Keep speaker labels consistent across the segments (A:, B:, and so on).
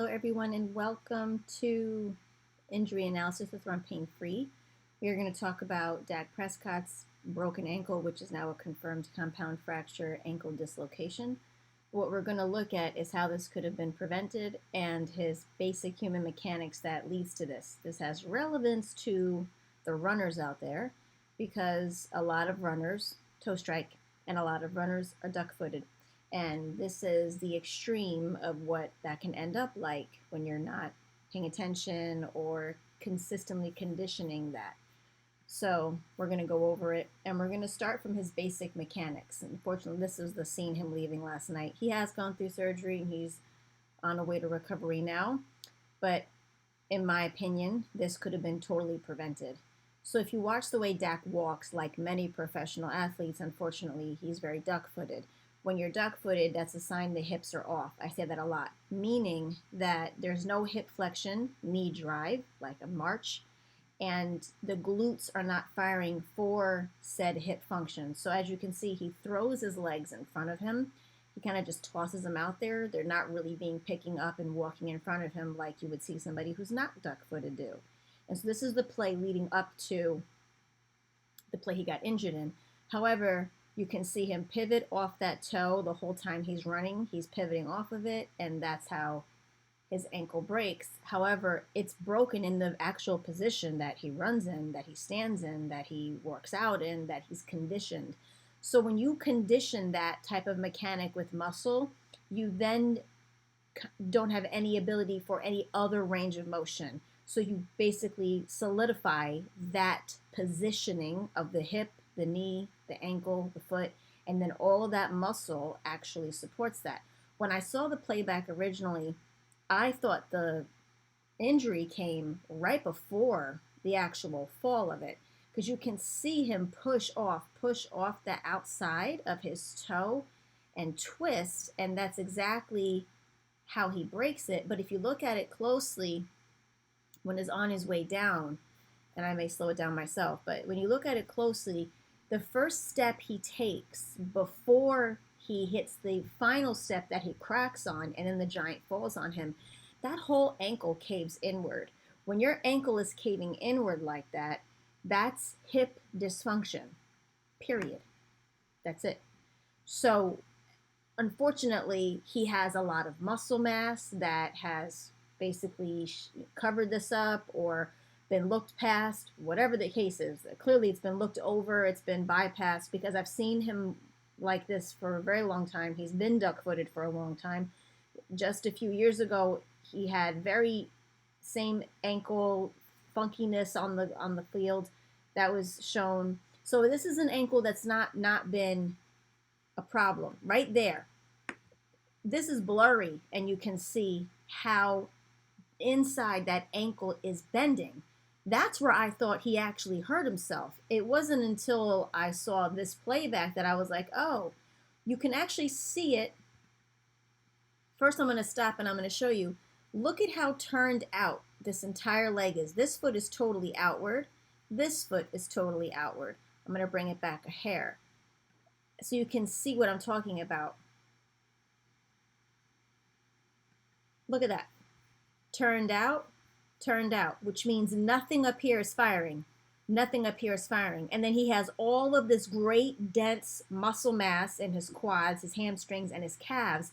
A: Hello everyone and welcome to Injury Analysis with RunPainFree. We are going to talk about Dak Prescott's broken ankle, which is now a confirmed compound fracture ankle dislocation. What we're going to look at is how this could have been prevented and his basic human mechanics that leads to this. This has relevance to the runners out there because a lot of runners toe strike and a lot of runners are duck-footed. And this is the extreme of what that can end up like when you're not paying attention or consistently conditioning that. So we're going to go over it, and we're going to start from his basic mechanics. Unfortunately, this is the scene him leaving last night. He has gone through surgery, and he's on a way to recovery now. But in my opinion, this could have been totally prevented. So if you watch the way Dak walks, like many professional athletes, unfortunately, he's very duck-footed. When you're duck-footed, that's a sign the hips are off. I say that a lot, meaning that there's no hip flexion, knee drive, like a march, and the glutes are not firing for said hip function. So as you can see, he throws his legs in front of him. He kind of just tosses them out there. They're not really picking up and walking in front of him like you would see somebody who's not duck-footed do. And so this is the play leading up to the play he got injured in. However, you can see him pivot off that toe the whole time he's running. He's pivoting off of it, and that's how his ankle breaks. However, it's broken in the actual position that he runs in, that he stands in, that he works out in, that he's conditioned. So when you condition that type of mechanic with muscle, you then don't have any ability for any other range of motion. So you basically solidify that positioning of the hip, the knee, the ankle, the foot, and then all of that muscle actually supports that. When I saw the playback originally, I thought the injury came right before the actual fall of it, because you can see him push off the outside of his toe and twist, and that's exactly how he breaks it. But if you look at it closely, when it's on his way down, and I may slow it down myself, but when you look at it closely, the first step he takes before he hits the final step that he cracks on and then the giant falls on him, that whole ankle caves inward. When your ankle is caving inward like that, that's hip dysfunction, period. That's it. So unfortunately, he has a lot of muscle mass that has basically covered this up or been looked past, whatever the case is. Clearly it's been looked over, it's been bypassed, because I've seen him like this for a very long time. He's been duck-footed for a long time. Just a few years ago, he had very same ankle funkiness on the field that was shown. So this is an ankle that's not been a problem. Right there, this is blurry, and you can see how inside that ankle is bending. That's where I thought he actually hurt himself. It wasn't until I saw this playback that I was like, oh, you can actually see it. First, I'm going to stop and I'm going to show you. Look at how turned out this entire leg is. This foot is totally outward. This foot is totally outward. I'm going to bring it back a hair so you can see what I'm talking about. Look at that. Turned out, which means nothing up here is firing. Nothing up here is firing. And then he has all of this great dense muscle mass in his quads, his hamstrings, and his calves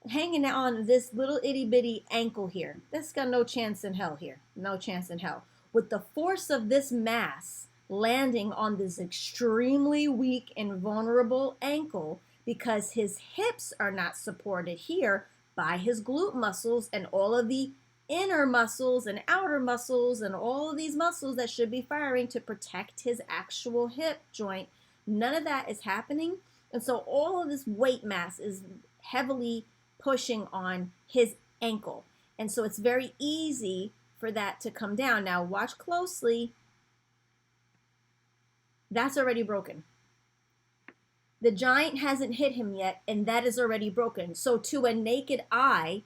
A: hanging on this little itty bitty ankle here. That's got no chance in hell here. No chance in hell. With the force of this mass landing on this extremely weak and vulnerable ankle, because his hips are not supported here by his glute muscles and all of the inner muscles and outer muscles and all of these muscles that should be firing to protect his actual hip joint. None of that is happening. And so all of this weight mass is heavily pushing on his ankle. And so it's very easy for that to come down. Now watch closely. That's already broken. The giant hasn't hit him yet, and that is already broken. So to a naked eye,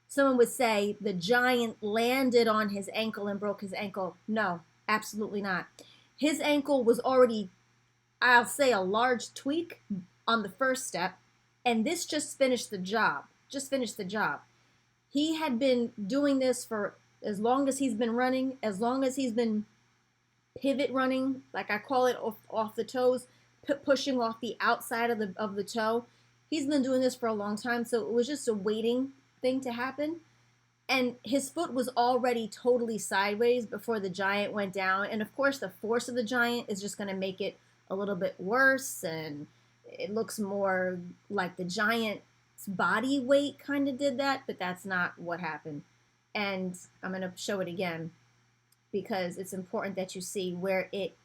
A: someone would say the giant landed on his ankle and broke his ankle. No, absolutely not. His ankle was already, I'll say, a large tweak on the first step, and this just finished the job. He had been doing this for as long as he's been running, as long as he's been pivot running, like I call it, off the toes, pushing off the outside of the toe. He's been doing this for a long time, so it was just a waiting thing to happen. And his foot was already totally sideways before the giant went down. And of course, the force of the giant is just going to make it a little bit worse, and it looks more like the giant's body weight kind of did that, but that's not what happened. And I'm going to show it again because it's important that you see where it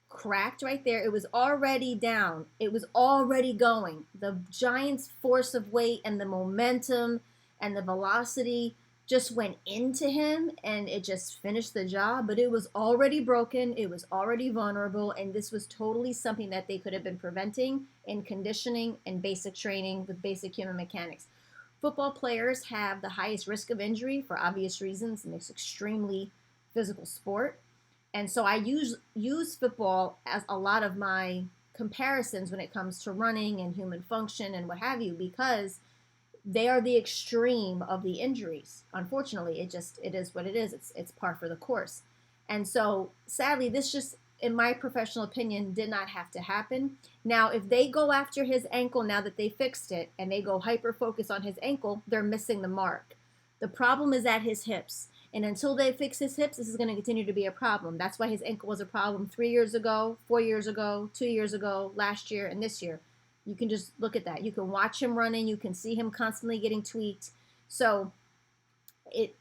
A: cracked right there. It was already down. It was already going. The giant's force of weight and the momentum and the velocity just went into him, and it just finished the job. But it was already broken. It was already vulnerable, and this was totally something that they could have been preventing in conditioning and basic training with basic human mechanics. Football players have the highest risk of injury for obvious reasons, and it's extremely physical sport. And so I use football as a lot of my comparisons when it comes to running and human function and what have you, because they are the extreme of the injuries. Unfortunately, it is what it is. It's par for the course. And so sadly, this just, in my professional opinion, did not have to happen. Now, if they go after his ankle now that they fixed it and they go hyper focus on his ankle, they're missing the mark. The problem is at his hips. And until they fix his hips, this is going to continue to be a problem. That's why his ankle was a problem 3 years ago, 4 years ago, 2 years ago, last year, and this year. You can just look at that. You can watch him running. You can see him constantly getting tweaked. So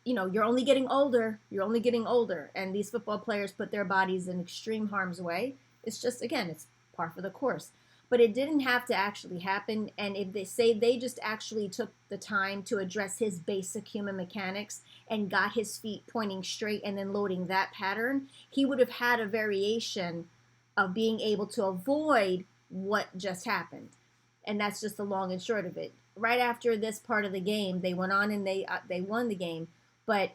A: you're only getting older. You're only getting older. And these football players put their bodies in extreme harm's way. It's just, again, it's par for the course. But it didn't have to actually happen. And if they say they just actually took the time to address his basic human mechanics and got his feet pointing straight and then loading that pattern, he would have had a variation of being able to avoid what just happened. And that's just the long and short of it. Right after this part of the game, they went on and they won the game. But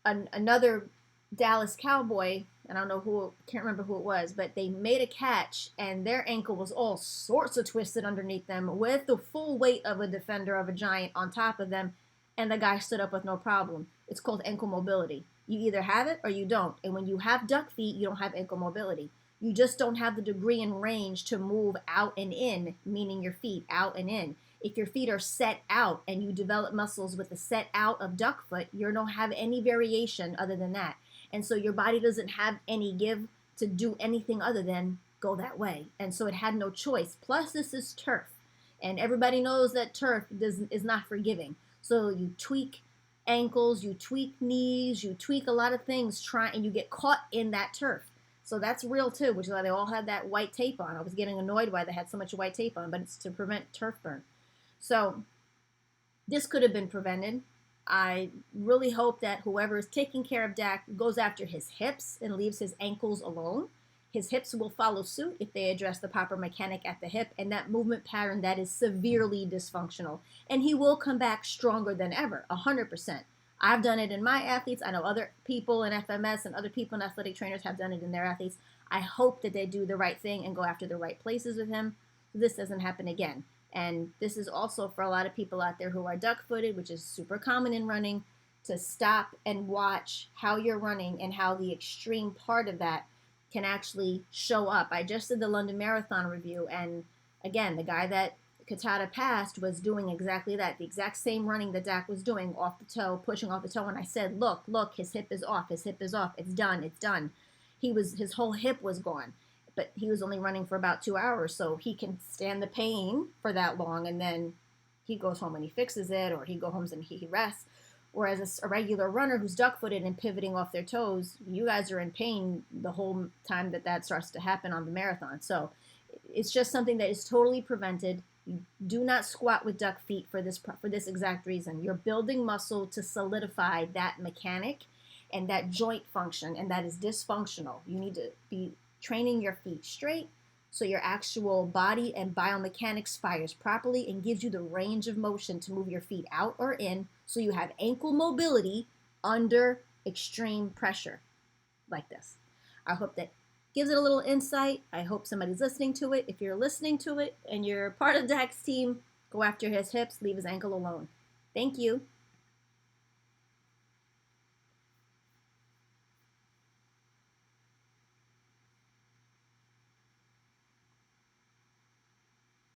A: another Dallas Cowboy, I don't know who, can't remember who it was, but they made a catch and their ankle was all sorts of twisted underneath them with the full weight of a defender of a giant on top of them, and the guy stood up with no problem. It's called ankle mobility. You either have it or you don't. And when you have duck feet, you don't have ankle mobility. You just don't have the degree and range to move out and in, meaning your feet out and in. If your feet are set out and you develop muscles with the set out of duck foot, you don't have any variation other than that. And so your body doesn't have any give to do anything other than go that way. And so it had no choice. Plus, this is turf. And everybody knows that turf is not forgiving. So you tweak ankles, you tweak knees, you tweak a lot of things, and you get caught in that turf. So that's real too, which is why they all had that white tape on. I was getting annoyed why they had so much white tape on, but it's to prevent turf burn. So this could have been prevented. I really hope that whoever is taking care of Dak goes after his hips and leaves his ankles alone. His hips will follow suit if they address the proper mechanic at the hip and that movement pattern that is severely dysfunctional. And he will come back stronger than ever, 100%. I've done it in my athletes. I know other people in FMS and other people in athletic trainers have done it in their athletes. I hope that they do the right thing and go after the right places with him so this doesn't happen again. And this is also for a lot of people out there who are duck-footed, which is super common in running, to stop and watch how you're running and how the extreme part of that can actually show up. I just did the London Marathon review, and again, the guy that Katata passed was doing exactly that, the exact same running that Dak was doing, off the toe, pushing off the toe, and I said, look, his hip is off, it's done. His whole hip was gone. But he was only running for about 2 hours, so he can stand the pain for that long, and then he goes home and he fixes it, or he goes home and he rests. Whereas a regular runner who's duck-footed and pivoting off their toes, you guys are in pain the whole time that starts to happen on the marathon. So it's just something that is totally prevented. You do not squat with duck feet for this exact reason. You're building muscle to solidify that mechanic and that joint function, and that is dysfunctional. You need to be training your feet straight so your actual body and biomechanics fires properly and gives you the range of motion to move your feet out or in so you have ankle mobility under extreme pressure like this. I hope that gives it a little insight. I hope somebody's listening to it. If you're listening to it and you're part of Dak's team, go after his hips, leave his ankle alone. Thank you.